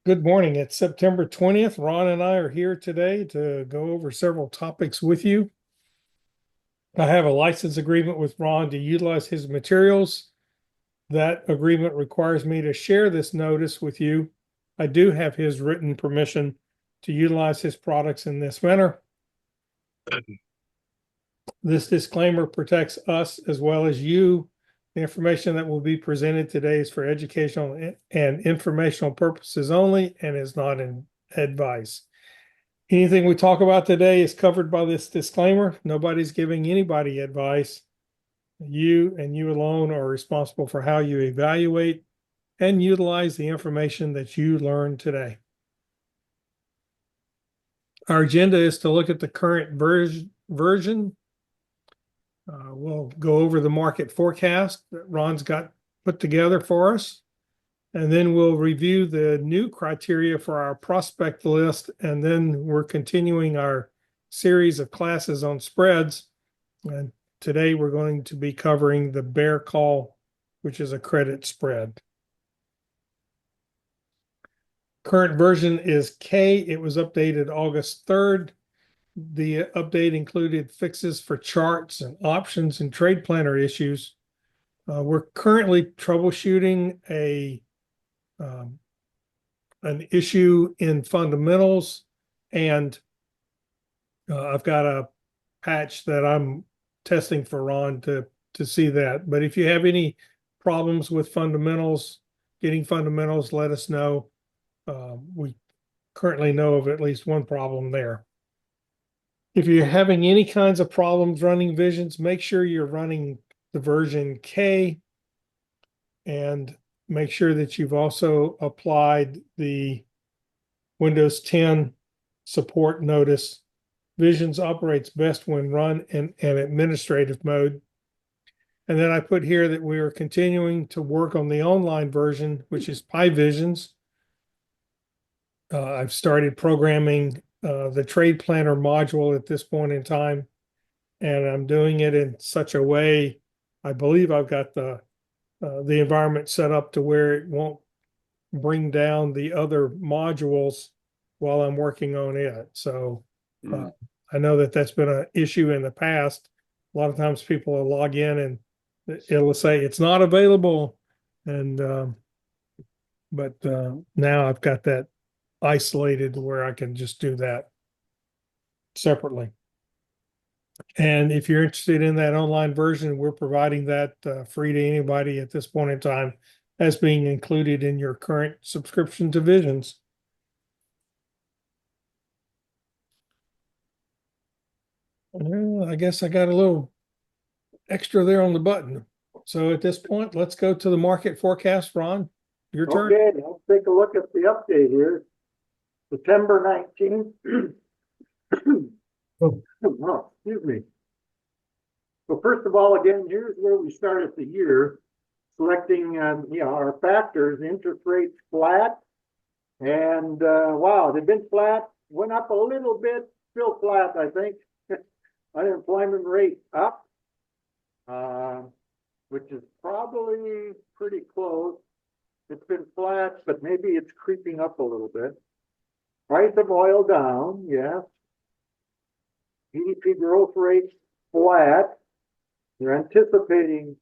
Good morning. It's September 20th. Ron and I are here today to go over several topics with you. I have a license agreement with Ron to utilize his materials. That agreement requires me to share this notice with you. I do have his written permission to utilize his products in this manner. This disclaimer protects us as well as you. The information that will be presented today is for educational and informational purposes only and is not an advice. Anything we talk about today is covered by this disclaimer. Nobody's giving anybody advice. You and you alone are responsible for how you evaluate and utilize the information that you learned today. Our agenda is to look at the current version. We'll go over the market forecast that Ron's got put together for us. And then we'll review the new criteria for our prospect list. And then we're continuing our series of classes on spreads. And today we're going to be covering the bear call, which is a credit spread. Current version is K. It was updated August 3rd. The update included fixes for charts and options and trade planner issues. We're currently troubleshooting an issue in fundamentals, and I've got a patch that I'm testing for Ron to see that. But if you have any problems with fundamentals, getting fundamentals, let us know. We currently know of at least one problem there. If you're having any kinds of problems running Visions, make sure you're running the version K, and make sure that you've also applied the Windows 10 support notice. Visions operates best when run in an administrative mode. And then I put here that we are continuing to work on the online version, which is PyVisions. I've started programming the trade planner module at this point in time, and I'm doing it in such a way, I believe I've got the environment set up to where it won't bring down the other modules while I'm working on it. So I know that that's been an issue in the past. A lot of times people will log in and it'll say it's not available. And but now I've got that isolated where I can just do that separately. And if you're interested in that online version, we're providing that free to anybody at this point in time as being included in your current subscription to Visions. I guess I got a little extra there on the button. So at this point, let's go to the market forecast. Ron, your turn. Okay, let's take a look at the update here. September 19th. Oh, excuse me. So first of all, again, here's where we start at the year, selecting our factors. Interest rates flat, and wow, they've been flat. Went up a little bit, still flat, I think. Unemployment rate up, which is probably pretty close. It's been flat, but maybe it's creeping up a little bit. Price of oil down, yes. GDP growth rate flat. They're anticipating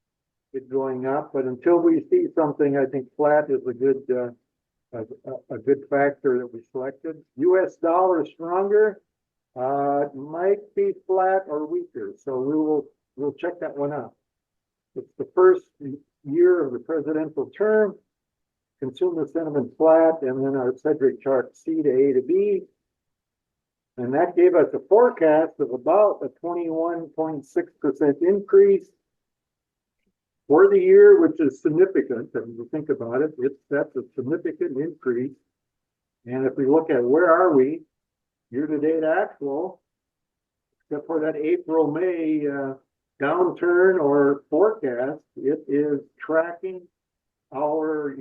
it going up, but until we see something, I think flat is a good factor that we selected. U.S. dollar stronger. It might be flat or weaker, so we'll check that one out. It's the first year of the presidential term. Consumer sentiment flat, and then our Sedgwick chart C to A to B. And that gave us a forecast of about a 21.6% increase for the year, which is significant. If you think about it, that's a significant increase. And if we look at where are we, year-to-date actual, except for that April-May downturn or forecast, it is tracking our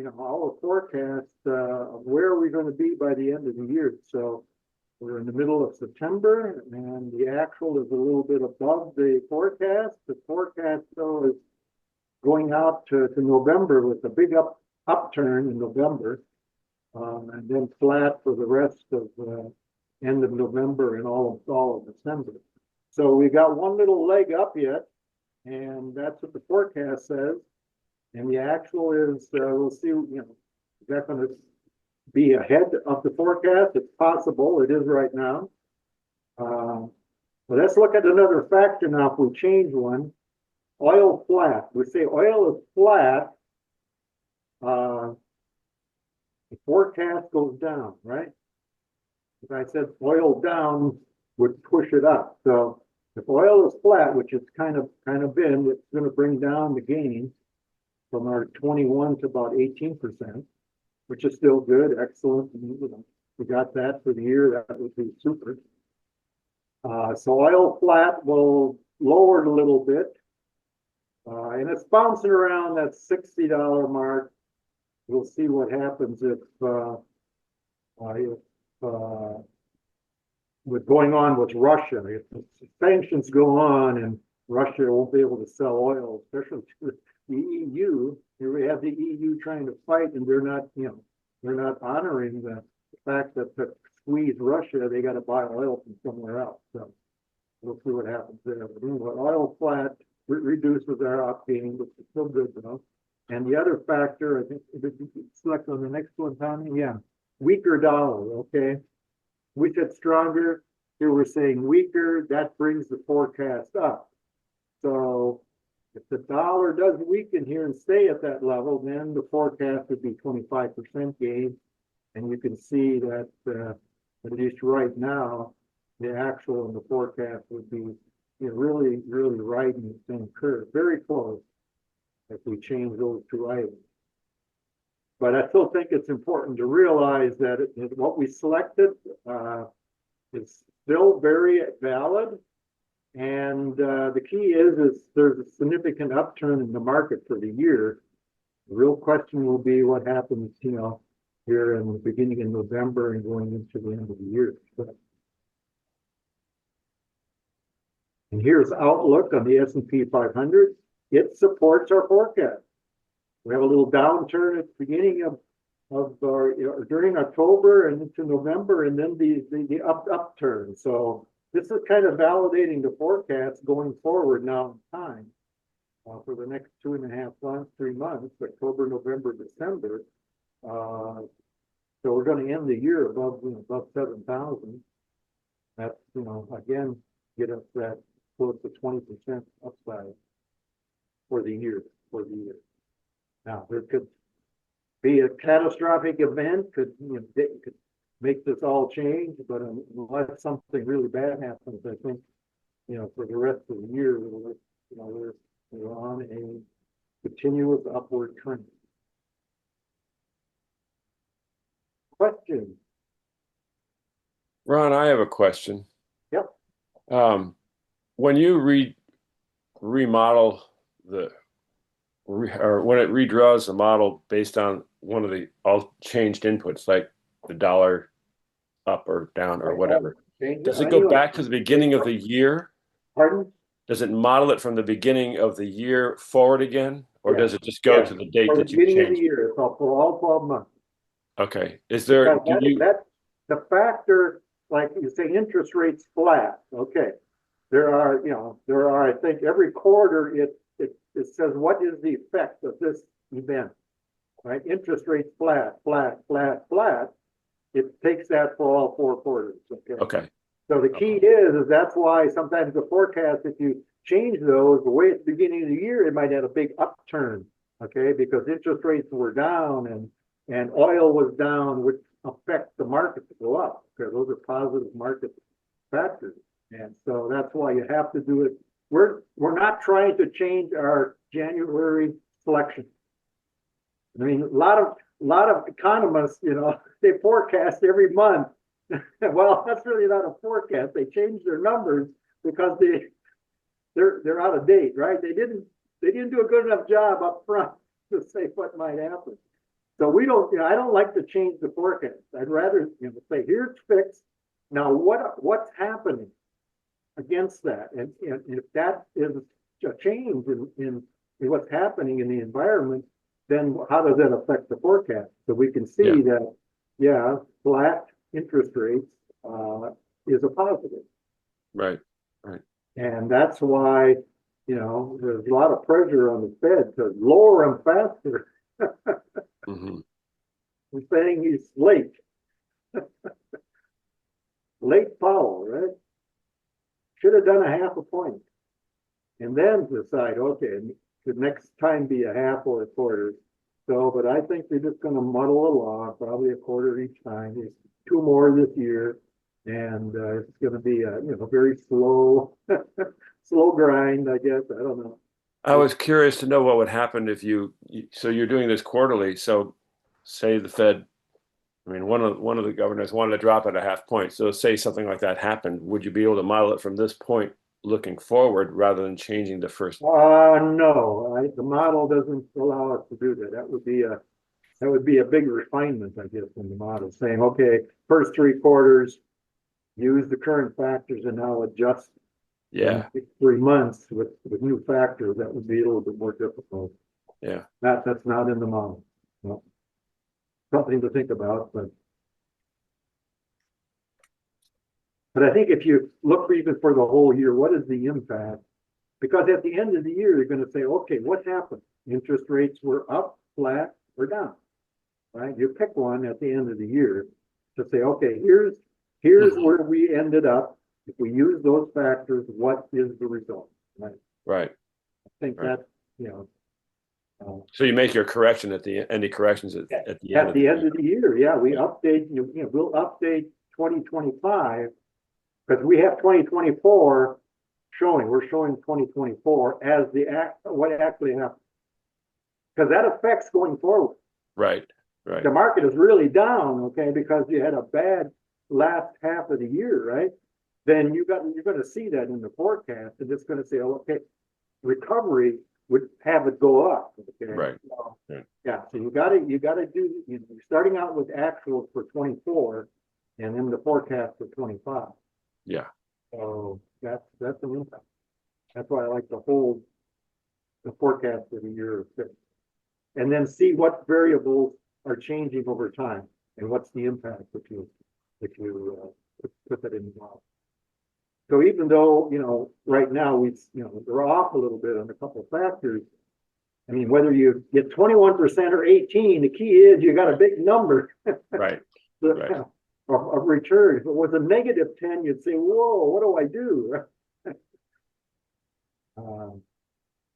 forecast of where we're going to be by the end of the year. So we're in the middle of September, and the actual is a little bit above the forecast. The forecast, though, is going out to November with a big upturn in November. And then flat for the rest of end of November and all of December. So we got one little leg up yet, and that's what the forecast says. And the actual is, we'll see, is that going to be ahead of the forecast? It's possible. It is right now. But let's look at another factor now. If we change one, oil flat. We say oil is flat. The forecast goes down, right? If I said oil down would push it up. So if oil is flat, which it's kind of been, it's going to bring down the gains from our 21 to about 18%, which is still good, excellent. We got that for the year. That would be super. So oil flat will lower it a little bit, and it's bouncing around that $60 mark. We'll see what happens if with going on with Russia. If the sanctions go on and Russia won't be able to sell oil, especially to the EU. Here we have the EU trying to fight, and they're not honoring the fact that to squeeze Russia, they got to buy oil from somewhere else. So we'll see what happens there. But oil flat reduces our octane, which is still good though. And the other factor, I think, if you select on the next one, Tommy, yeah, weaker dollar. Okay, we said stronger. Here we're saying weaker. That brings the forecast up. So if the dollar does weaken here and stay at that level, then the forecast would be 25% gain. And you can see that at least right now, the actual and the forecast would be really, really riding the same curve, very close if we change those two items. But I still think it's important to realize that what we selected is still very valid. And the key is there's a significant upturn in the market for the year. The real question will be what happens, here in the beginning of November and going into the end of the year. And here's outlook on the S&P 500. It supports our forecast. We have a little downturn at the beginning during October and into November, and then the upturn. So this is kind of validating the forecast going forward now in time for the next 2.5 months, 3 months, October, November, December. So we're going to end the year above 7,000. That's again get us that close to 20% upside for the year. Now there could be a catastrophic event, could make this all change, but unless something really bad happens, I think for the rest of the year we're on a continuous upward trend. Question. Ron, I have a question. Yep. When you remodel or when it redraws the model based on one of the all changed inputs, like the dollar up or down or whatever, does it go back to the beginning of the year? Pardon? Does it model it from the beginning of the year forward again, or does it just go to the date that you beginning of the changed? year, it's all for all 12 months. Okay. Is there the factor, like you say, interest rates flat? Okay, there are I think every quarter it says what is the effect of this event, right? Interest rates flat. It takes that for all 4 quarters. Okay. So the key is that's why sometimes the forecast, if you change those the way at the beginning of the year, it might have a big upturn. Okay, because interest rates were down and oil was down, which affect the market to go up, because those are positive market factors. And so that's why you have to do it. We're not trying to change our January selection. I mean, a lot of economists, they forecast every month. Well, that's really not a forecast. They change their numbers because they're out of date, right? They didn't do a good enough job up front to say what might happen. So we don't, I don't like to change the forecast. I'd rather, say, here's fixed. Now what's happening against that? And if that is a change in what's happening in the environment, then how does that affect the forecast? So we can see that yeah, flat interest rates, is a positive. Right. And that's why, there's a lot of pressure on the Fed to lower them faster. Hmm. We're saying he's late. Late Powell, right? Should have done a half a point. And then decide, okay, the next time be a half or a quarter. So, but I think they're just gonna muddle along, probably a quarter each time. There's two more this year. And it's gonna be a, very slow, slow grind, I guess. I don't know. I was curious to know what would happen if so you're doing this quarterly. So say the Fed, I mean, one of the governors wanted to drop it a half point. So say something like that happened, would you be able to model it from this point looking forward rather than changing the first? No, the model doesn't allow us to do that. That would be a big refinement, I guess, in the model, saying, okay, first three quarters, use the current factors and now adjust Yeah. 3 months with new factors. That would be a little bit more difficult. Yeah. That's not in the model. No. Something to think about, but I think if you look even for the whole year, what is the impact? Because at the end of the year, you're going to say, okay, what happened? Interest rates were up, flat, or down, right? You pick one at the end of the year to say, okay, here's Mhm. where we ended up. If we use those factors, what is the result? Right? Right. I think Right. that, So you make your correction any corrections at the end at the end of the year, yeah, we update, we'll update 2025 because we have 2024 showing. We're showing 2024 as what actually happened because that affects going forward. Right. Right. The market is really down, okay, because you had a bad last half of the year, right? Then you're going to see that in the forecast, and it's going to say, oh, okay, recovery would have it go up. Okay. Right. So, Yeah. yeah. So you got to do. You're starting out with actuals for 24, and then the forecast for 25. Yeah. So that's an impact. That's why I like to hold the forecast for the year fixed, and then see what variables are changing over time, and what's the impact if you put that in the model. So even though, right now we're off a little bit on a couple of factors. I mean, whether you get 21% or 18, the key is you got a big number. Right. Right. Of return. If it was a negative 10, you'd say, whoa, what do I do? So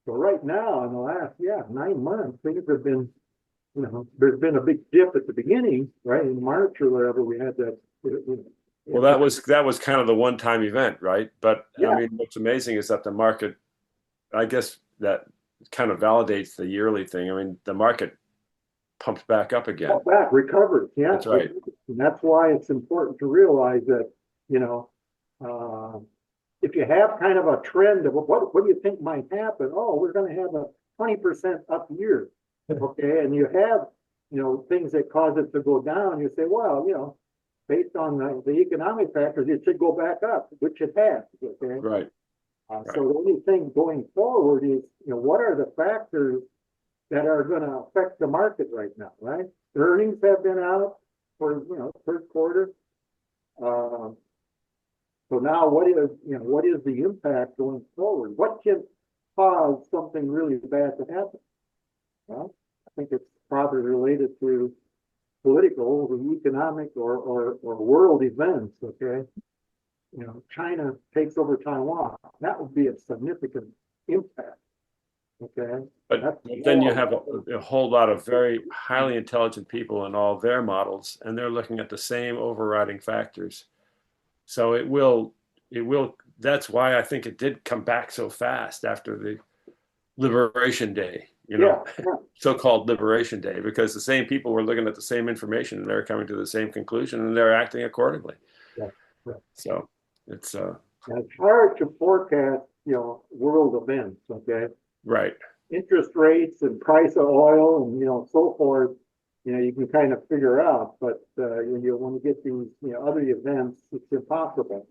right now, in the last, 9 months, things have been, there's been a big dip at the beginning, right? In March or whatever, we had that. Well, that was kind of the one-time event, right? But I mean, what's amazing is that the market, I guess that kind of validates the yearly thing. I mean, the market pumps back up again. Back, recovers, yeah. That's right. And that's why it's important to realize that, if you have kind of a trend of what do you think might happen? Oh, we're going to have a 20% up year. Okay. And you have, things that cause it to go down. You say, well, based on the economic factors, it should go back up, which it has. Okay. Right. So the only thing going forward is, what are the factors that are going to affect the market right now, right? Earnings have been out for, third quarter. So now what is the impact going forward? What can cause something really bad to happen? Well, I think it's probably related to political, or economic, or world events, okay? China takes over Taiwan. That would be a significant impact, okay? But then you have a whole lot of very highly intelligent people in all their models, and they're looking at the same overriding factors. So it will, that's why I think it did come back so fast after the Liberation Day, so-called Liberation Day, because the same people were looking at the same information and they're coming to the same conclusion and they're acting accordingly. Yeah. So it's hard to forecast, world events, okay? Right. Interest rates and price of oil and, so forth, you can kind of figure out, but when you get these, other events, it's impossible.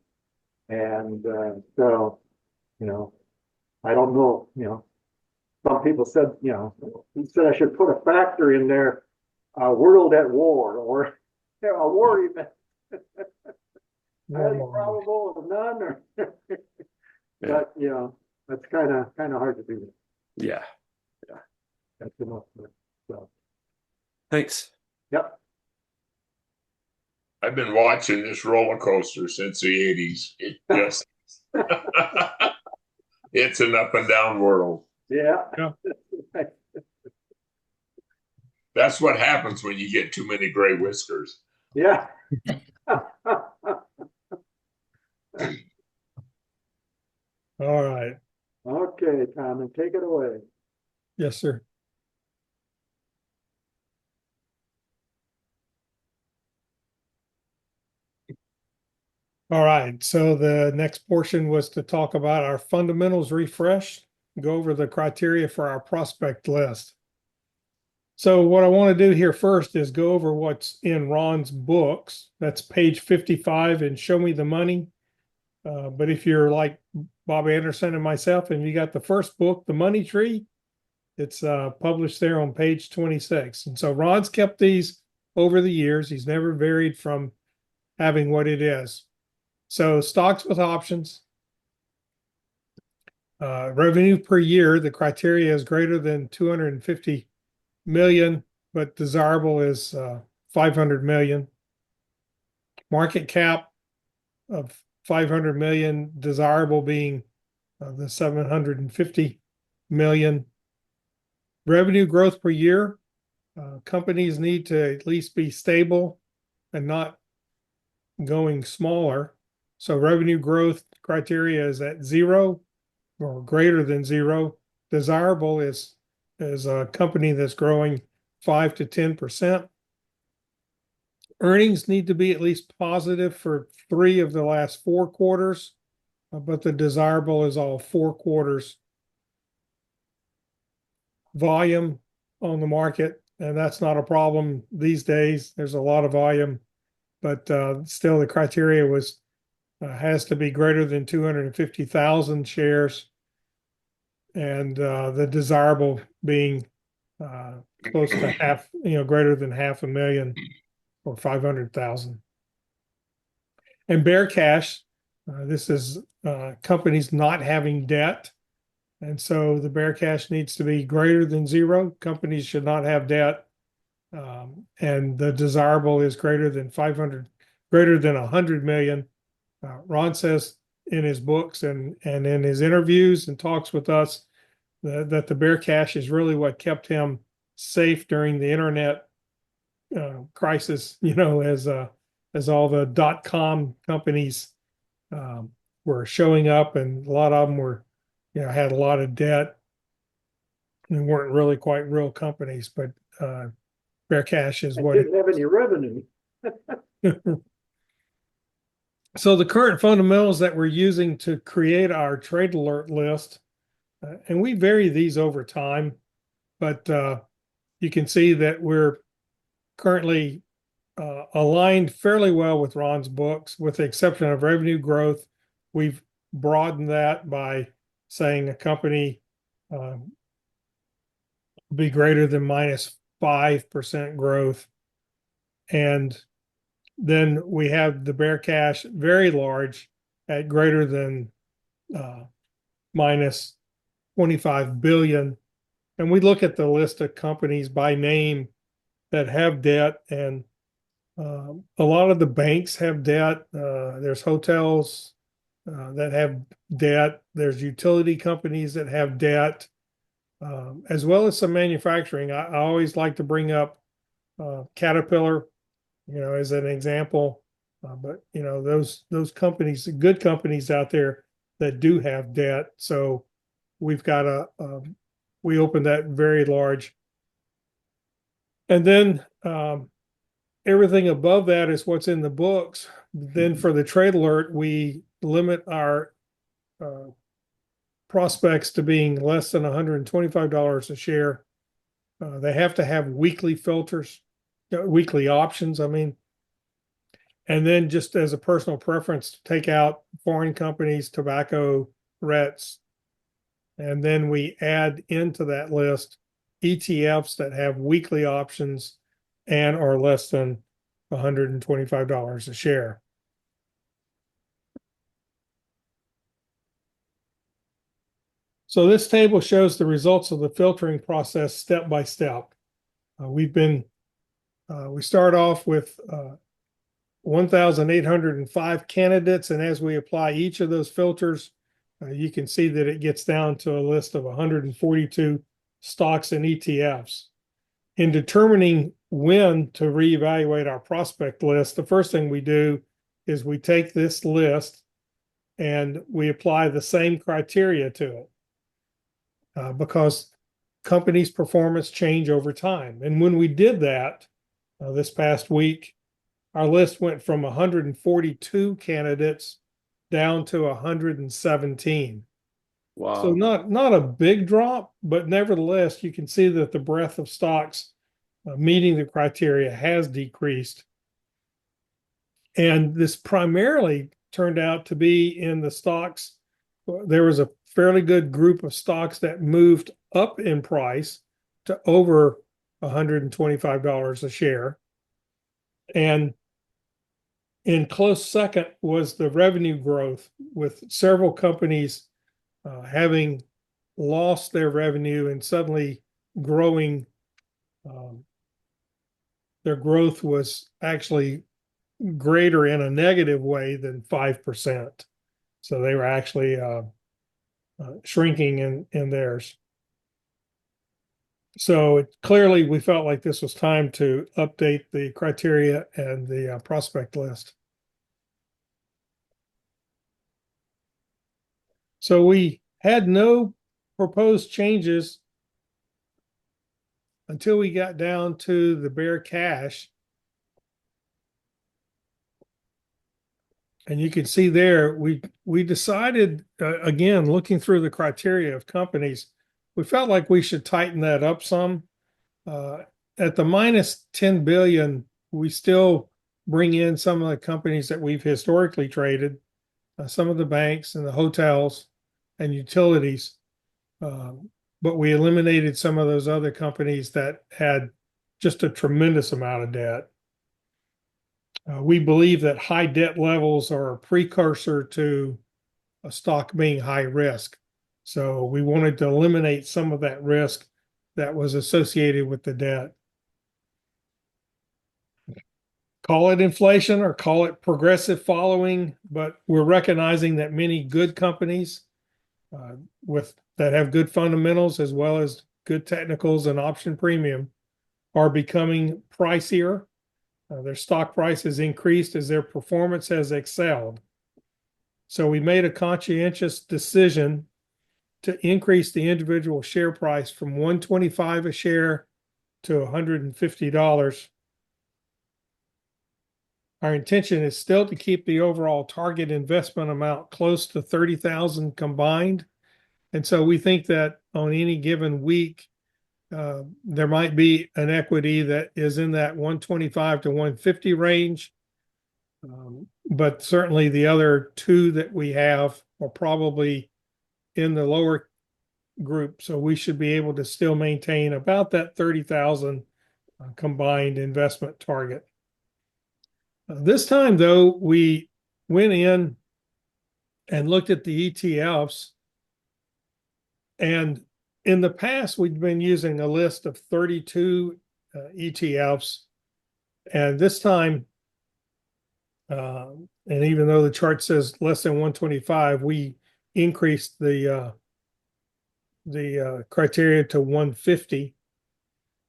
And so, I don't know, some people said, he said I should put a factor in there, world at war, or, a war event. Highly Warmongers. probable of none, or Yeah. but that's kind of hard to do. Yeah. That's enough. So Thanks. yep. I've been watching this roller coaster since the 80s. It just, it's an up and down world. Yeah. Yeah. That's what happens when you get too many gray whiskers. Yeah. All right. Okay, Tom, and take it away. Yes, sir. All right. So the next portion was to talk about our fundamentals refresh, go over the criteria for our prospect list. So what I want to do here first is go over what's in Ron's books. That's page 55 and Show Me the Money. But if you're like Bob Anderson and myself, and you got the first book, The Money Tree, it's published there on page 26. And so Ron's kept these over the years. He's never varied from having what it is. So stocks with options, revenue per year, the criteria is greater than 250 million, but desirable is 500 million. Market cap of 500 million, desirable being the 750 million. Revenue growth per year, companies need to at least be stable and not going smaller. So revenue growth criteria is at 0 or greater than 0. Desirable is a company that's growing 5 to 10%. Earnings need to be at least positive for 3 of the last 4 quarters, but the desirable is all 4 quarters. Volume on the market, and that's not a problem these days. There's a lot of volume, but still the criteria was has to be greater than 250,000 shares, and the desirable being close to half, greater than 500,000 or 500,000. And bear cash, this is companies not having debt. And so the bear cash needs to be greater than 0. Companies should not have debt. And the desirable is greater than 100 million. Ron says in his books and in his interviews and talks with us that the bear cash is really what kept him safe during the internet crisis, as all the .com companies were showing up, and a lot of them were, had a lot of debt and weren't really quite real companies, but bear cash is what didn't have any revenue. So the current fundamentals that we're using to create our trade alert list, and we vary these over time, but you can see that we're currently aligned fairly well with Ron's books, with the exception of revenue growth. We've broadened that by saying a company be greater than minus 5% growth. And then we have the bear cash very large at greater than minus 25 billion. And we look at the list of companies by name that have debt, and a lot of the banks have debt. There's hotels that have debt. There's utility companies that have debt, as well as some manufacturing. I always like to bring up Caterpillar, as an example. But those companies, good companies out there that do have debt. So we've got we opened that very large. And then everything above that is what's in the books. Then for the trade alert, we limit our prospects to being less than $125 a share. They have to have weekly filters, weekly options, and then just as a personal preference, to take out foreign companies, tobacco, REITs. And then we add into that list ETFs that have weekly options and are less than $125 a share. So this table shows the results of the filtering process step by step. We start off with 1,805 candidates, and as we apply each of those filters, you can see that it gets down to a list of 142 stocks and ETFs. In determining when to reevaluate our prospect list, the first thing we do is we take this list and we apply the same criteria to it. Because companies' performance change over time. And when we did that this past week, our list went from 142 candidates down to 117. Wow. So not a big drop, but nevertheless, you can see that the breadth of stocks meeting the criteria has decreased. And this primarily turned out to be in the stocks. There was a fairly good group of stocks that moved up in price to over $125 a share. And in close second was the revenue growth, with several companies having lost their revenue and suddenly growing. Their growth was actually greater in a negative way than 5%. So they were actually shrinking in theirs. So clearly we felt like this was time to update the criteria and the prospect list. So we had no proposed changes until we got down to the bare cash. And you can see there, we decided, again, looking through the criteria of companies, we felt like we should tighten that up some. At the minus 10 billion, we still bring in some of the companies that we've historically traded, some of the banks and the hotels and utilities. But we eliminated some of those other companies that had just a tremendous amount of debt. We believe that high debt levels are a precursor to a stock being high risk. So we wanted to eliminate some of that risk that was associated with the debt. Call it inflation or call it progressive following, but we're recognizing that many good companies that have good fundamentals as well as good technicals and option premium are becoming pricier. Their stock price has increased as their performance has excelled. So we made a conscientious decision to increase the individual share price from $125 a share to $150. Our intention is still to keep the overall target investment amount close to $30,000 combined. And so we think that on any given week, there might be an equity that is in that 125 to 150 range. But certainly the other two that we have are probably in the lower group. So we should be able to still maintain about that 30,000 combined investment target. This time, though, we went in and looked at the ETFs. And in the past, we'd been using a list of 32 ETFs. And this time, and even though the chart says less than 125, we increased the criteria to 150.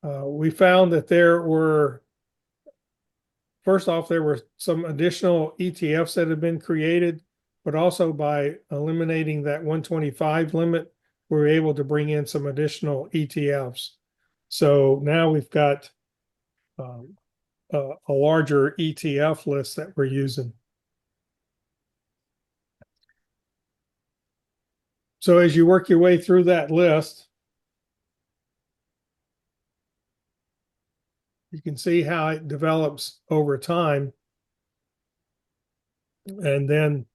We found that there were some additional ETFs that have been created, but also by eliminating that 125 limit, we were able to bring in some additional ETFs. So now we've got a larger ETF list that we're using. So as you work your way through that list, you can see how it develops over time. And then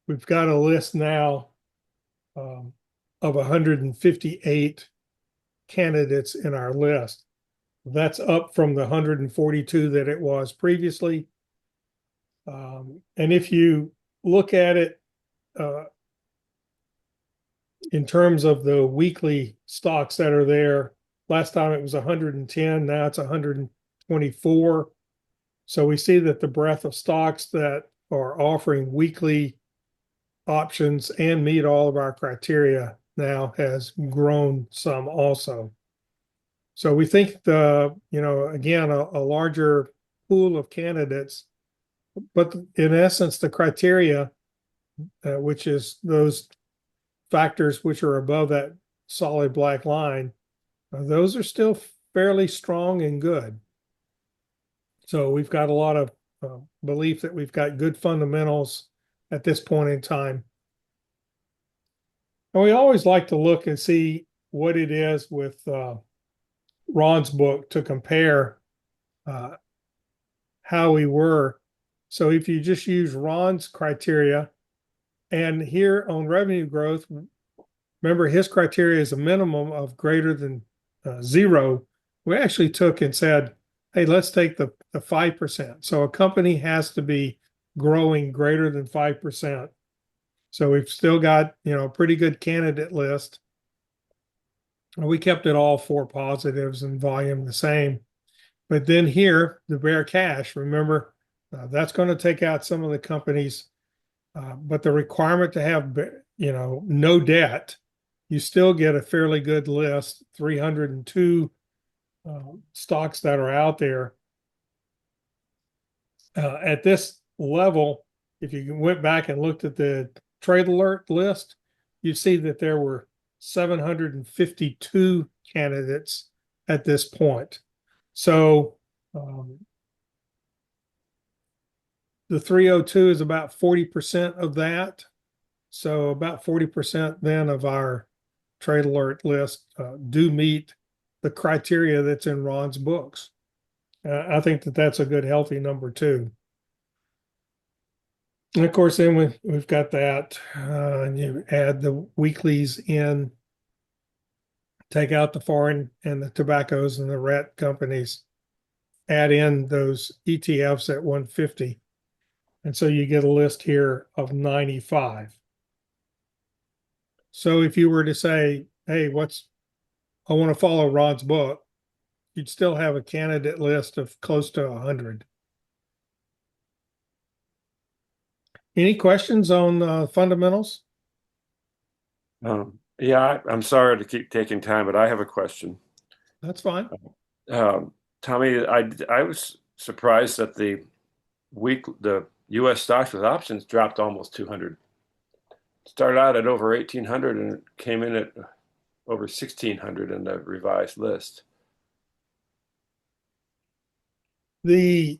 we've got a list now of 158 candidates in our list. That's up from the 142 that it was previously. And if you look at it in terms of the weekly stocks that are there, last time it was 110, now it's 124. So we see that the breadth of stocks that are offering weekly options and meet all of our criteria now has grown some also. So we think again, a larger pool of candidates, but in essence, the criteria, which is those factors which are above that solid black line, those are still fairly strong and good. So we've got a lot of belief that we've got good fundamentals at this point in time. And we always like to look and see what it is with Ron's book to compare how we were. So if you just use Ron's criteria, and here on revenue growth, remember his criteria is a minimum of greater than 0. We actually took and said, hey, let's take the 5%. So a company has to be growing greater than 5%. So we've still got, a pretty good candidate list. We kept it all 4 positives and volume the same. But then here, the bare cash, remember, that's going to take out some of the companies. But the requirement to have, no debt, you still get a fairly good list, 302 stocks that are out there. At this level, if you went back and looked at the Trade Alert list, you see that there were 752 candidates at this point. So the 302 is about 40% of that. So about 40% then of our Trade Alert list do meet the criteria that's in Ron's books. I think that that's a good, healthy number too. And of course, then we've got that, and you add the weeklies in, take out the foreign and the tobaccos and the RET companies, add in those ETFs at 150. And so you get a list here of 95. So if you were to say, hey, I want to follow Ron's book, you'd still have a candidate list of close to 100. Any questions on fundamentals? Yeah, I'm sorry to keep taking time, but I have a question. That's fine. Tommy, I was surprised that the U.S. stocks with options dropped almost 200. Started out at over 1,800 and came in at over 1,600 in the revised list. If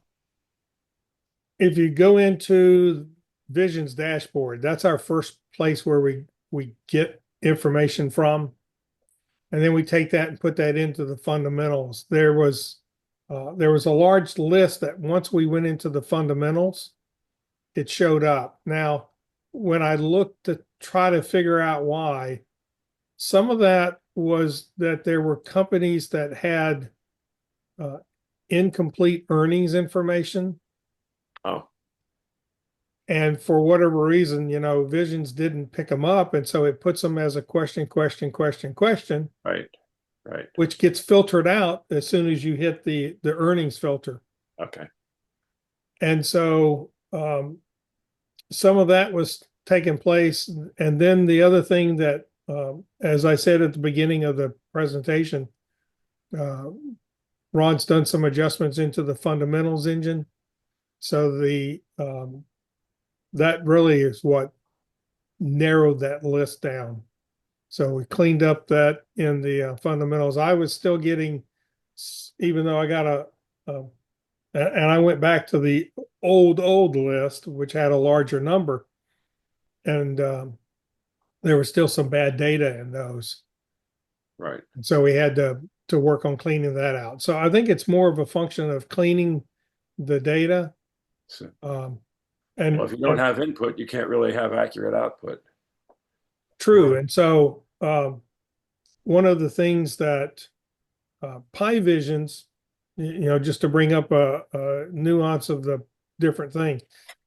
you go into Vision's dashboard, that's our first place where we get information from, and then we take that and put that into the fundamentals. There was a large list that once we went into the fundamentals, it showed up. Now, when I looked to try to figure out why, some of that was that there were companies that had incomplete earnings information. Oh. And for whatever reason, Visions didn't pick them up. And so it puts them as a question, Right. which gets filtered out as soon as you hit the earnings filter. Okay. And so some of that was taking place. And then the other thing that, as I said at the beginning of the presentation, Ron's done some adjustments into the fundamentals engine. So that really is what narrowed that list down. So we cleaned up that in the fundamentals. I was still getting, even though I got and I went back to the old list, which had a larger number, and there was still some bad data in those. Right. And so we had to work on cleaning that out. So I think it's more of a function of cleaning the data. So, And well, if you don't have input, you can't really have accurate output. true. And so one of the things that Pi Visions, just to bring up a nuance of the different thing,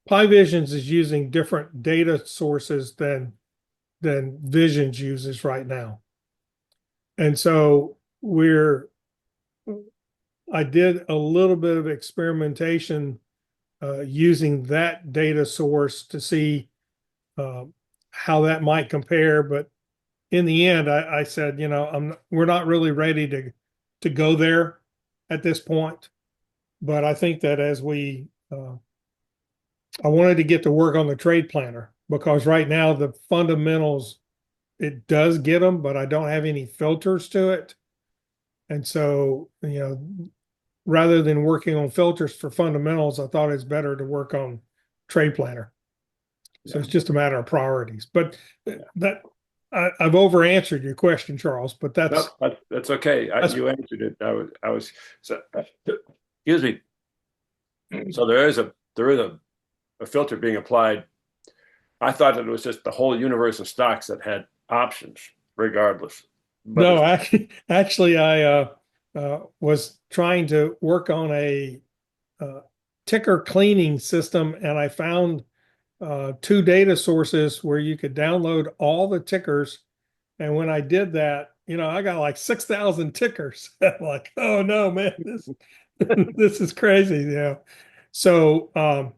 Pi Visions is using different data sources than Visions uses right now. And so I did a little bit of experimentation using that data source to see how that might compare. But in the end, I said, we're not really ready to go there at this point. But I think that I wanted to get to work on the trade planner, because right now the fundamentals, it does get them, but I don't have any filters to it. And so, rather than working on filters for fundamentals, I thought it's better to work on trade planner. So it's just a matter of priorities. But I've over answered your question, Charles, but that's okay. You answered it. I was so, excuse me. So there is a filter being applied. I thought that it was just the whole universe of stocks that had options regardless. But no, actually, I was trying to work on a ticker cleaning system, and I found two data sources where you could download all the tickers. And when I did that, I got like 6,000 tickers. I'm like, oh no, man, this is crazy. So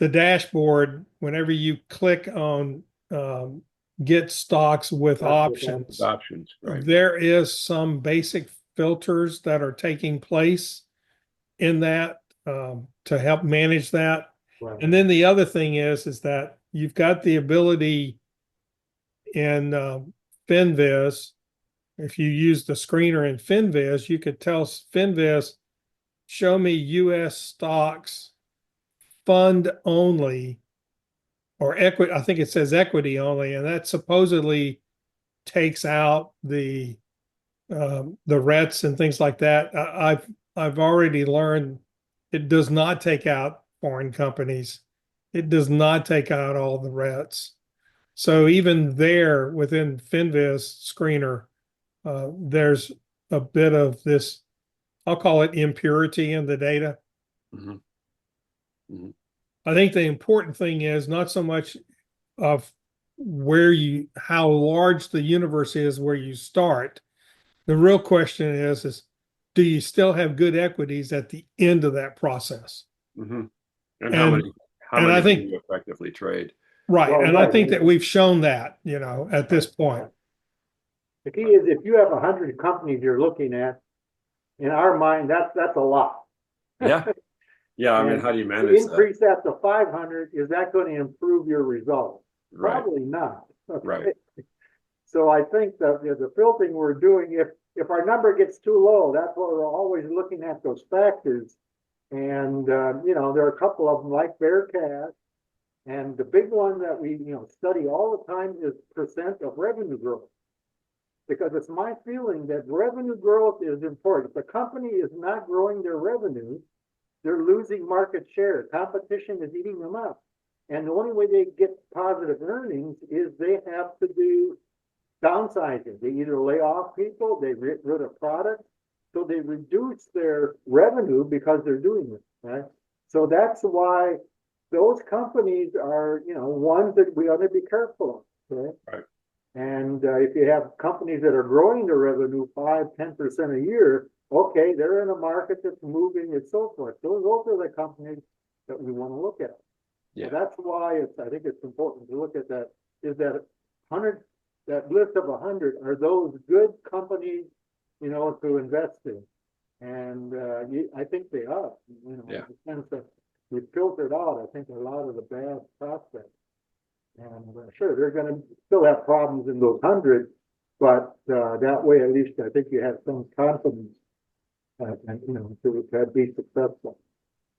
the dashboard, whenever you click on get stocks with options, right. there is some basic filters that are taking place in that to help manage that. Right. And then the other thing is that you've got the ability in FinViz. If you use the screener in FinViz, you could tell FinViz, show me US stocks fund only, or equity. I think it says equity only, and that supposedly takes out the REITs and things like that. I've already learned it does not take out foreign companies. It does not take out all the REITs. So even there within FinViz screener, there's a bit of this, I'll call it impurity in the data. Mm-hmm. Mm-hmm. I think the important thing is not so much of how large the universe is where you start. The real question is do you still have good equities at the end of that process? Mm-hmm. And how many I think, do you effectively trade? Right. Well, and right. I think that we've shown that, at this point. The key is if you have 100 companies you're looking at, in our mind, that's a lot. Yeah. Yeah. I mean, how do you manage increase that to 500? Is that going to improve your results? Right. Probably not. Okay? Right. So I think that the filtering we're doing, if our number gets too low, that's what we're always looking at, those factors. And there are a couple of them like Bearcat, and the big one that we study all the time is percent of revenue growth. Because it's my feeling that revenue growth is important. If the company is not growing their revenue, they're losing market share. Competition is eating them up. And the only way they get positive earnings is they have to do downsizing. They either lay off people, they get rid of products, so they reduce their revenue because they're doing this, right? So that's why those companies are, ones that we ought to be careful of, okay? Right. And if you have companies that are growing their revenue 5-10% a year, okay, they're in a market that's moving and so forth. Those are the companies that we want to look at. Yeah. So that's why I think it's important to look at that. Is that that list of 100 are those good companies, to invest in? And I think they are. Yeah. In the sense that we filtered out, I think, a lot of the bad prospects. And sure, they're going to still have problems in those 100, but that way, at least, I think you have some confidence, to be successful.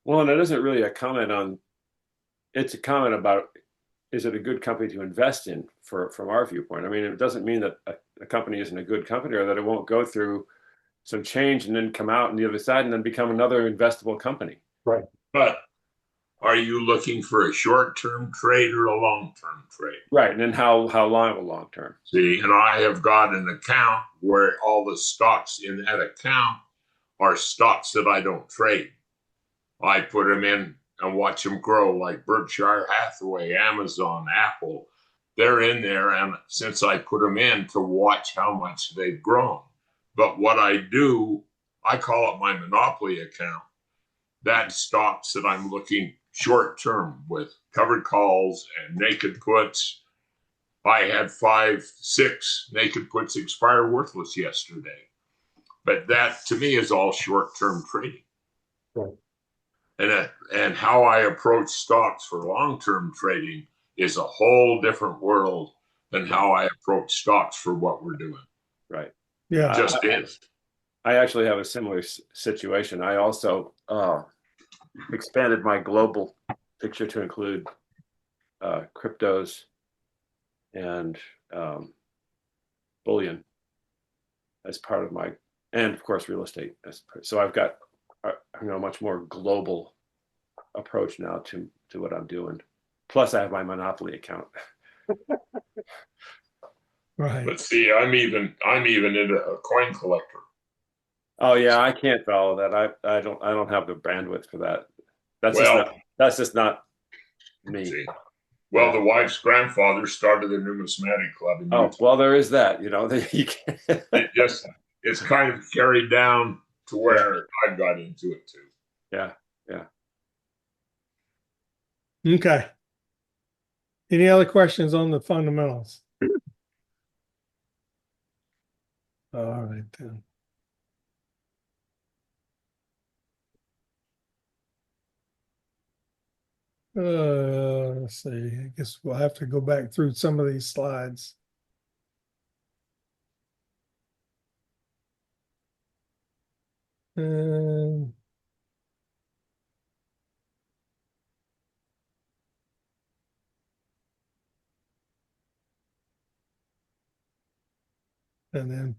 Well, and it isn't really a comment on. It's a comment about, is it a good company to invest in from our viewpoint? I mean, it doesn't mean that a company isn't a good company or that it won't go through some change and then come out on the other side and then become another investable company. Right. But are you looking for a short-term trade or a long-term trade? Right. And then how long of long term? See, and I have got an account where all the stocks in that account are stocks that I don't trade. I put them in and watch them grow, like Berkshire Hathaway, Amazon, Apple. They're in there, and since I put them in to watch how much they've grown. But what I do, I call it my monopoly account. That's stocks that I'm looking short term with covered calls and naked puts. I had 5, 6 naked puts expire worthless yesterday. But that to me is all short term trading. Right. And how I approach stocks for long term trading is a whole different world than how I approach stocks for what we're doing. Right. Yeah. Just is. I actually have a similar situation. I also expanded my global picture to include cryptos and bullion as part of my, and of course real estate. So I've got a much more global approach now to what I'm doing. Plus, I have my monopoly account. Right. But see, I'm even into a coin collector. Oh yeah, I can't follow that. I don't have the bandwidth for that. That's just not me. See, well, the wife's grandfather started a numismatic club in Oh Utah. well, there is that. You know, you can't. It's kind of carried down to where I got into it too. Yeah. Okay. Any other questions on the fundamentals? All right then. Let's see. I guess we'll have to go back through some of these slides. And then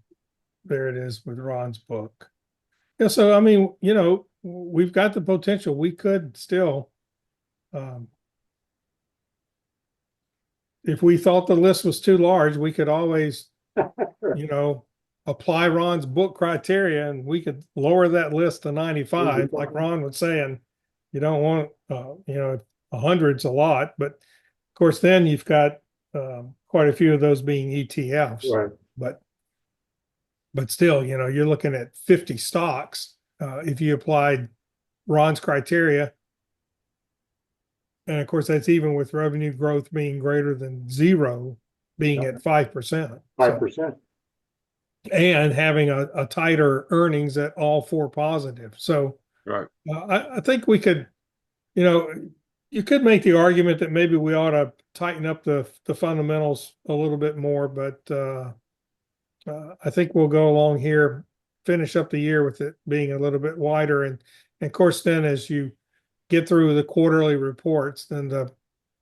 there it is with Ron's book. Yeah, so I mean, we've got the potential. We could still, if we thought the list was too large, we could always, apply Ron's book criteria, and we could lower that list to 95, like Ron was saying. You don't want, 100's a lot, but of course, then you've got quite a few of those being ETFs. Right. But still, you're looking at 50 stocks if you applied Ron's criteria. And of course, that's even with revenue growth being greater than 0, being at 5%. 5%. And having a tighter earnings at all 4 positive. So Right. I think we could, you could make the argument that maybe we ought to tighten up the fundamentals a little bit more, but I think we'll go along here, finish up the year with it being a little bit wider. And of course, then as you get through the quarterly reports, then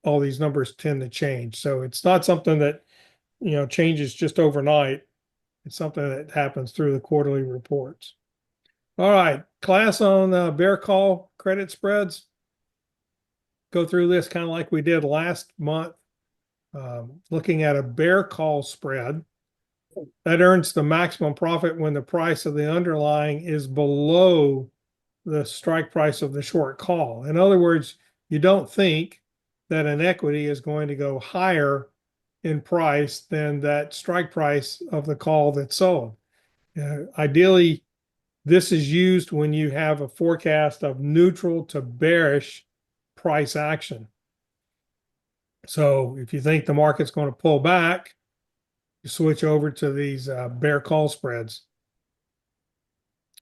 all these numbers tend to change. So it's not something that, changes just overnight. It's something that happens through the quarterly reports. All right, class on bear call credit spreads. Go through this kind of like we did last month, looking at a bear call spread that earns the maximum profit when the price of the underlying is below the strike price of the short call. In other words, you don't think that an equity is going to go higher in price than that strike price of the call that's sold. Ideally, this is used when you have a forecast of neutral to bearish price action. So if you think the market's going to pull back, you switch over to these bear call spreads.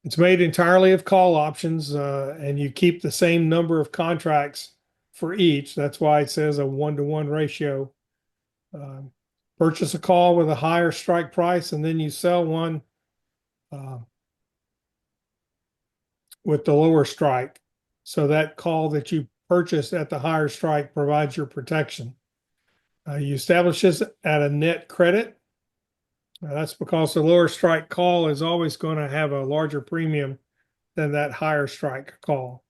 It's made entirely of call options, and you keep the same number of contracts for each. That's why it says a 1-to-1 ratio. Purchase a call with a higher strike price, and then you sell one with the lower strike. So that call that you purchased at the higher strike provides your protection. You establish this at a net credit. That's because the lower strike call is always going to have a larger premium than that higher strike call.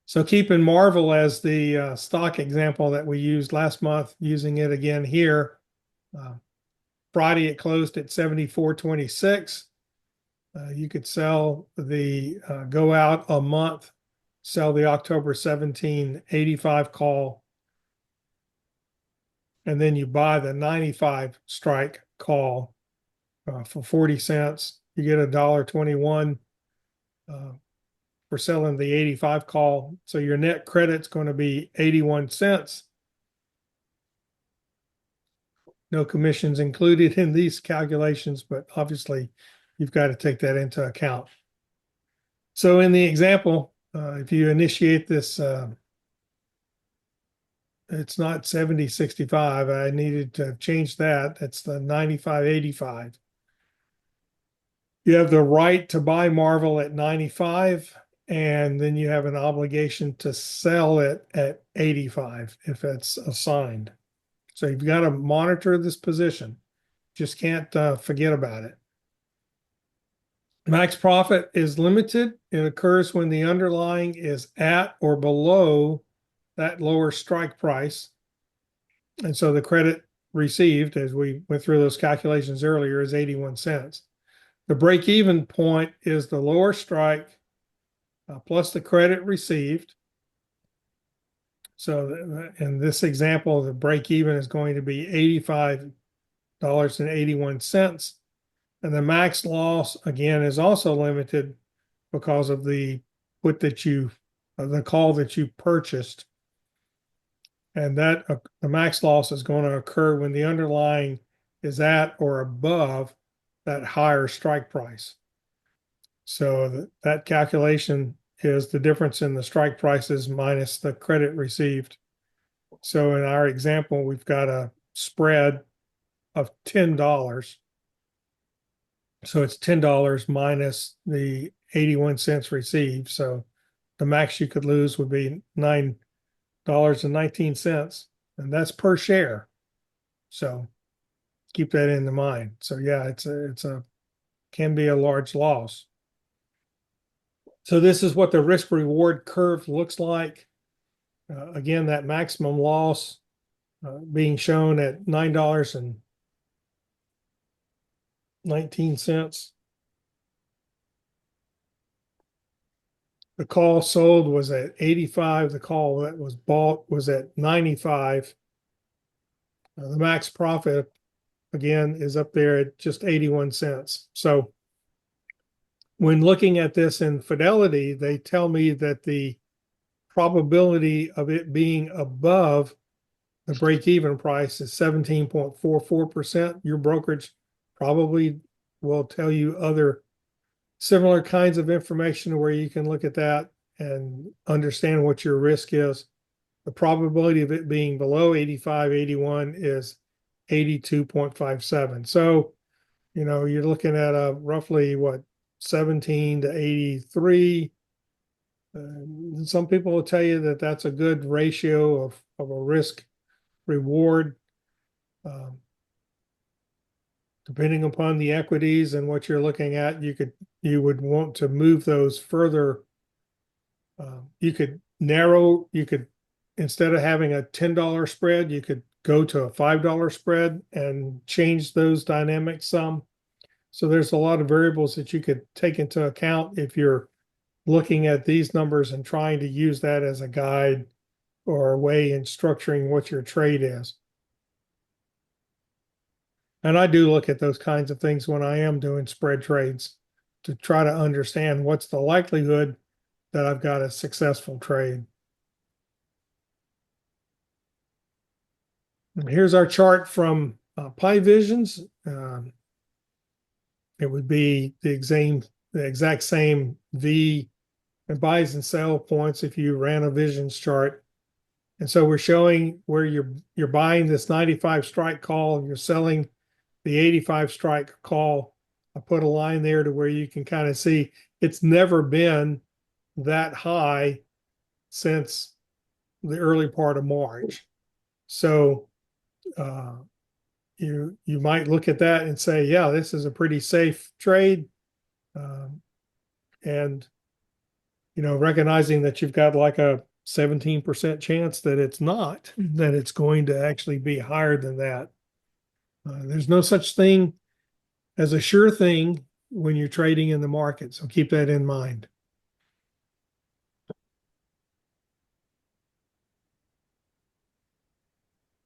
So keeping Marvel as the stock example that we used last month, using it again here. Friday it closed at 74.26. You could sell the go out a month, sell the October 17.85 call, and then you buy the 95 strike call for 40 cents. You get $1.21 for selling the 85 call. So your net credit's going to be 81 cents. No commissions included in these calculations, but obviously you've got to take that into account. So in the example, if you initiate this, it's not 70.65. I needed to change that. That's the 95.85. You have the right to buy Marvel at 95, and then you have an obligation to sell it at 85 if it's assigned. So you've got to monitor this position. Just can't forget about it. Max profit is limited. It occurs when the underlying is at or below that lower strike price. And so the credit received, as we went through those calculations earlier, is 81 cents. The break-even point is the lower strike plus the credit received. So in this example, the break-even is going to be $85.81. And the max loss, again, is also limited because of the put that the call that you purchased. And that the max loss is going to occur when the underlying is at or above that higher strike price. So that calculation is the difference in the strike prices minus the credit received. So in our example, we've got a spread of $10. So it's $10 minus the 81 cents received. So the max you could lose would be $9.19, and that's per share. So keep that in mind. So yeah, can be a large loss. So this is what the risk reward curve looks like. Again, that maximum loss being shown at $9.19. The call sold was at 85. The call that was bought was at 95. The max profit, again, is up there at just 81 cents. So when looking at this in Fidelity, they tell me that the probability of it being above the break-even price is 17.44%. Your brokerage probably will tell you other similar kinds of information where you can look at that and understand what your risk is. The probability of it being below 85, 81 is 82.57. So, you're looking at a roughly 17 to 83. Some people will tell you that that's a good ratio of a risk reward. Depending upon the equities and what you're looking at, you would want to move those further. You could instead of having a $10 spread, you could go to a $5 spread and change those dynamics some. So there's a lot of variables that you could take into account if you're looking at these numbers and trying to use that as a guide or a way in structuring what your trade is. And I do look at those kinds of things when I am doing spread trades to try to understand what's the likelihood that I've got a successful trade. And here's our chart from PiVisions. It would be the exact same V and buys and sell points if you ran a Visions chart. And so we're showing where you're buying this 95 strike call, you're selling the 85 strike call. I put a line there to where you can kind of see it's never been that high since the early part of March. So you might look at that and say, yeah, this is a pretty safe trade. And recognizing that you've got like a 17% chance that it's not, that it's going to actually be higher than that. There's no such thing as a sure thing when you're trading in the market. So keep that in mind.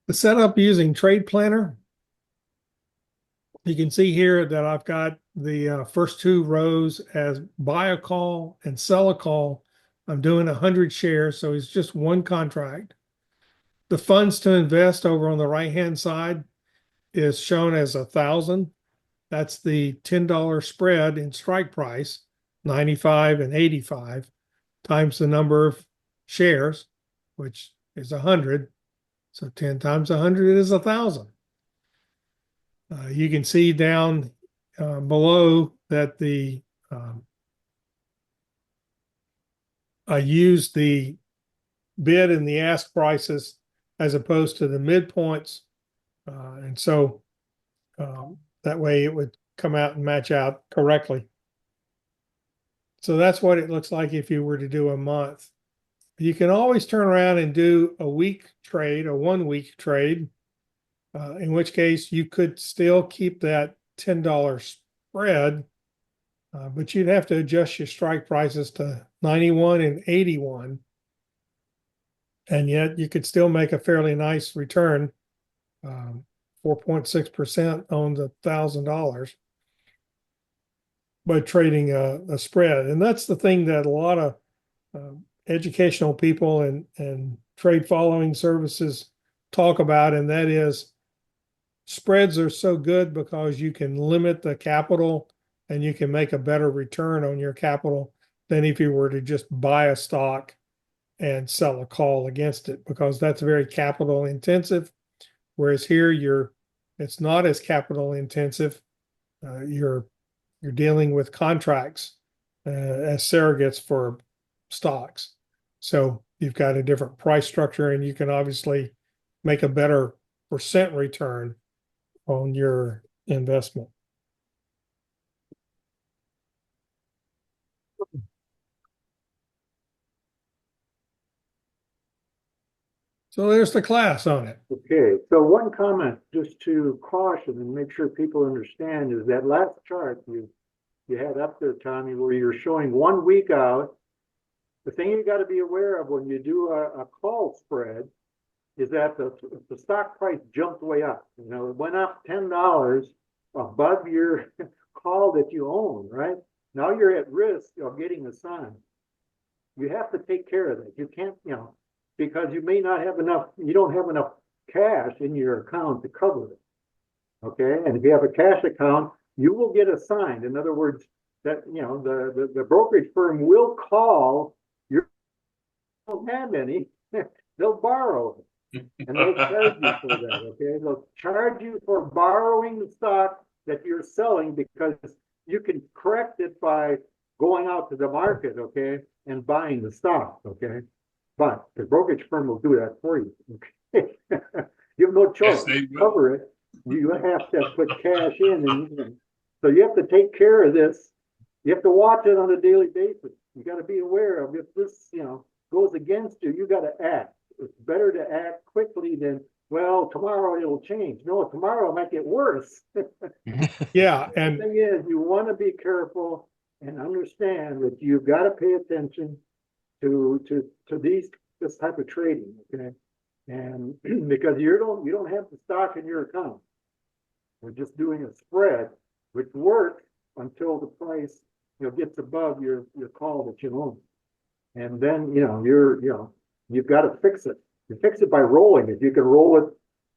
The setup using Trade Planner. You can see here that I've got the first two rows as buy a call and sell a call. I'm doing 100 shares, so it's just one contract. The funds to invest over on the right-hand side is shown as 1,000. That's the $10 spread in strike price, 95 and 85, times the number of shares, which is 100. So 10 times 100 is 1,000. You can see down below that I used the bid and the ask prices as opposed to the midpoints. And so that way it would come out and match out correctly. So that's what it looks like if you were to do a month. You can always turn around and do a week trade, a 1 week trade, in which case you could still keep that $10 spread, but you'd have to adjust your strike prices to 91 and 81. And yet you could still make a fairly nice return, 4.6% on the $1,000 by trading a spread. And that's the thing that a lot of educational people and trade following services talk about, and that is spreads are so good because you can limit the capital and you can make a better return on your capital than if you were to just buy a stock and sell a call against it, because that's very capital intensive. Whereas here it's not as capital intensive. You're dealing with contracts as surrogates for stocks. So you've got a different price structure, and you can obviously make a better percent return on your investment. So there's the class on it. Okay, so one comment just to caution and make sure people understand is that last chart you had up there, Tommy, where you're showing 1 week out. The thing you got to be aware of when you do a call spread is that the stock price jumped way up. It went up $10 above your call that you own, right? Now you're at risk of getting assigned. You have to take care of that. You can't, because you may not have enough, you don't have enough cash in your account to cover it. Okay, and if you have a cash account, you will get assigned. In other words, that the brokerage firm will call your, don't have any, they'll borrow it. And they'll charge you for that, okay? They'll charge you for borrowing the stock that you're selling, because you can correct it by going out to the market, okay, and buying the stock, okay? But the brokerage firm will do that for you, okay? You have no choice. Yes, they to will. cover it. You have to put cash in, and so you have to take care of this. You have to watch it on a daily basis. You got to be aware of if this, goes against you. You got to act. It's better to act quickly than, well, tomorrow it'll change. No, tomorrow it might get worse. Yeah, The and thing is, you want to be careful and understand that you've got to pay attention to this type of trading, okay? And because you don't have the stock in your account. We're just doing a spread, which works until the price gets above your call that you own. And then you've got to fix it. You fix it by rolling it. You can roll it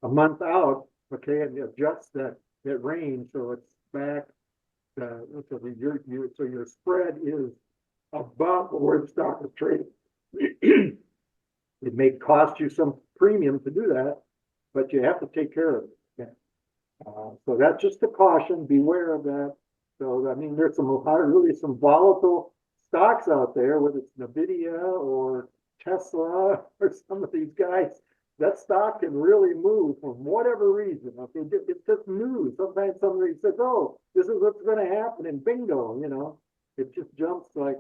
a month out, okay, and adjust that range so it's back. So your spread is above where the stock is trading. It may cost you some premium to do that, but you have to take care of it. Okay? So that's just a caution. Beware of that. So I mean, there's really some volatile stocks out there, whether it's NVIDIA or Tesla or some of these guys. That stock can really move for whatever reason. Okay, it's just news. Sometimes somebody says, "Oh, this is what's going to happen," and bingo, it just jumps like,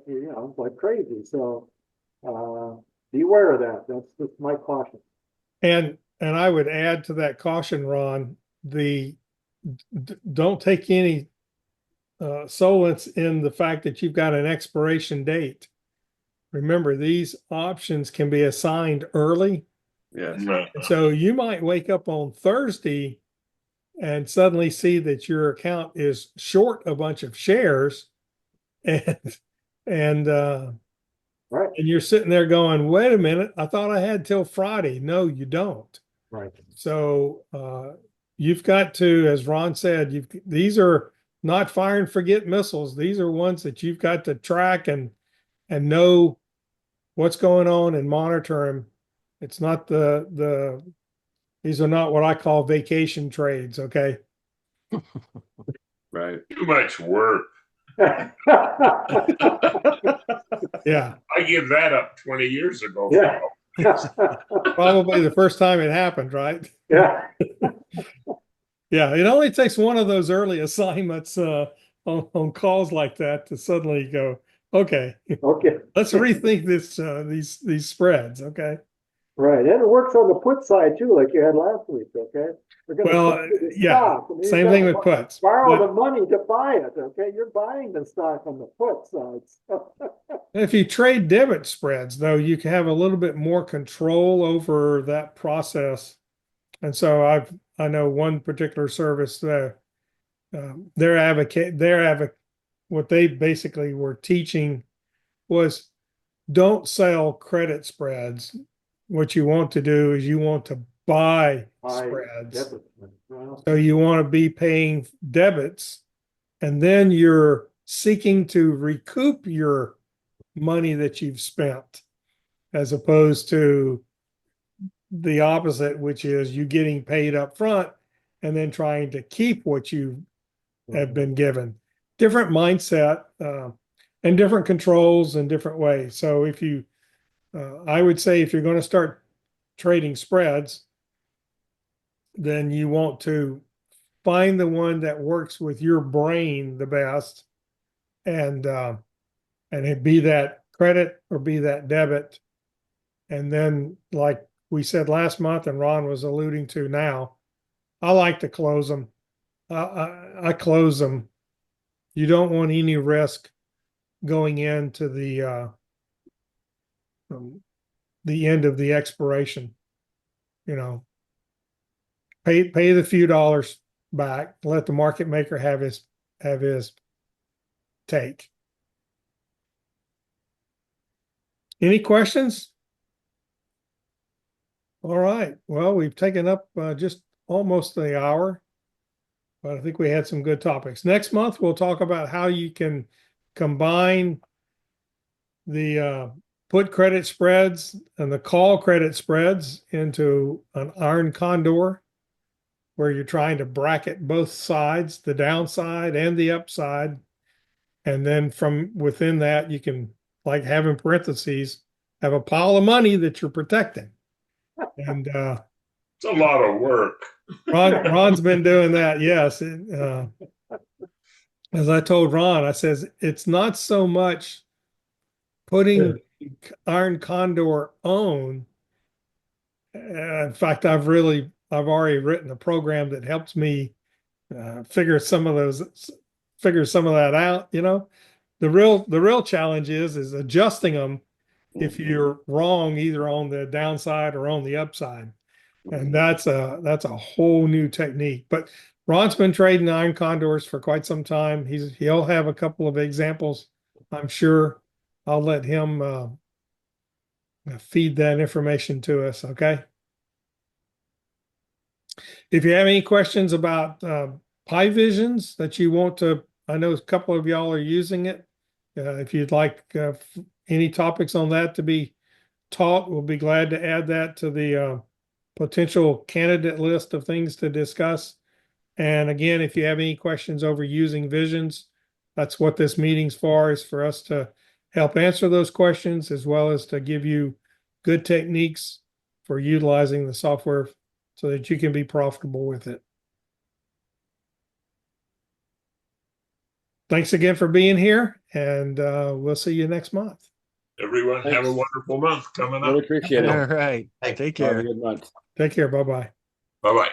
like crazy. So, beware of that. That's just my caution. And I would add to that caution, Ron, don't take any solace in the fact that you've got an expiration date. Remember, these options can be assigned early. Yes. And so you might wake up on Thursday and suddenly see that your account is short a bunch of shares and and Right, and you're sitting there going, wait a minute, I thought I had till Friday. No, you don't. right. So you've got to, as Ron said, these are not fire and forget missiles. These are ones that you've got to track and know what's going on and monitor them. It's not these are not what I call vacation trades. Okay. Right. Too much work. Yeah. I give that up 20 years ago. Yeah. Probably the first time it happened, right? Yeah. Yeah. It only takes one of those early assignments on calls like that to suddenly go, okay, Okay. let's rethink these spreads. Okay. Right. And it works on the put side too, like you had last week. Okay. They're gonna Well, put you the yeah, stock, and then you same gotta thing with puts. borrow But the money to buy it. Okay. You're buying the stock on the put side. if you trade debit spreads, though, you can have a little bit more control over that process. And so I know one particular service that what they basically were teaching was don't sell credit spreads. What you want to do is you want to buy spreads. Debit. Well, So you want to be paying debits, and then you're seeking to recoup your money that you've spent, as opposed to the opposite, which is you getting paid up front and then trying to keep what you have been given. Different mindset and different controls in different ways. So I would say if you're going to start trading spreads, then you want to find the one that works with your brain the best, and it be that credit or be that debit. And then, like we said last month, and Ron was alluding to now, I like to close them. I close them. You don't want any risk going into the end of the expiration. You know, pay the few dollars back. Let the market maker have his take. Any questions? All right. Well, we've taken up just almost the hour, but I think we had some good topics. Next month, we'll talk about how you can combine the put credit spreads and the call credit spreads into an iron condor, where you're trying to bracket both sides, the downside and the upside. And then from within that, you can, like, have in parentheses, have a pile of money that you're protecting. And It's a lot of work. Ron's been doing that. Yes. As I told Ron, I says, it's not so much putting Iron Condor on. In fact, I've already written a program that helps me figure some of that out. You know, the real challenge is adjusting them if you're wrong either on the downside or on the upside. And that's a whole new technique. But Ron's been trading iron condors for quite some time. He'll have a couple of examples, I'm sure. I'll let him feed that information to us. Okay. If you have any questions about Pi Visions that you want to, I know a couple of y'all are using it. If you'd like any topics on that to be taught, we'll be glad to add that to the potential candidate list of things to discuss. And again, if you have any questions over using Visions, that's what this meeting's for, is for us to help answer those questions, as well as to give you good techniques for utilizing the software so that you can be profitable with it. thanks again for being here, and we'll see you next month. Everyone have a Thanks. wonderful month coming Really up. appreciate All it. right. Thanks. Take Have a care. good month. Take care. Bye-bye. Bye bye.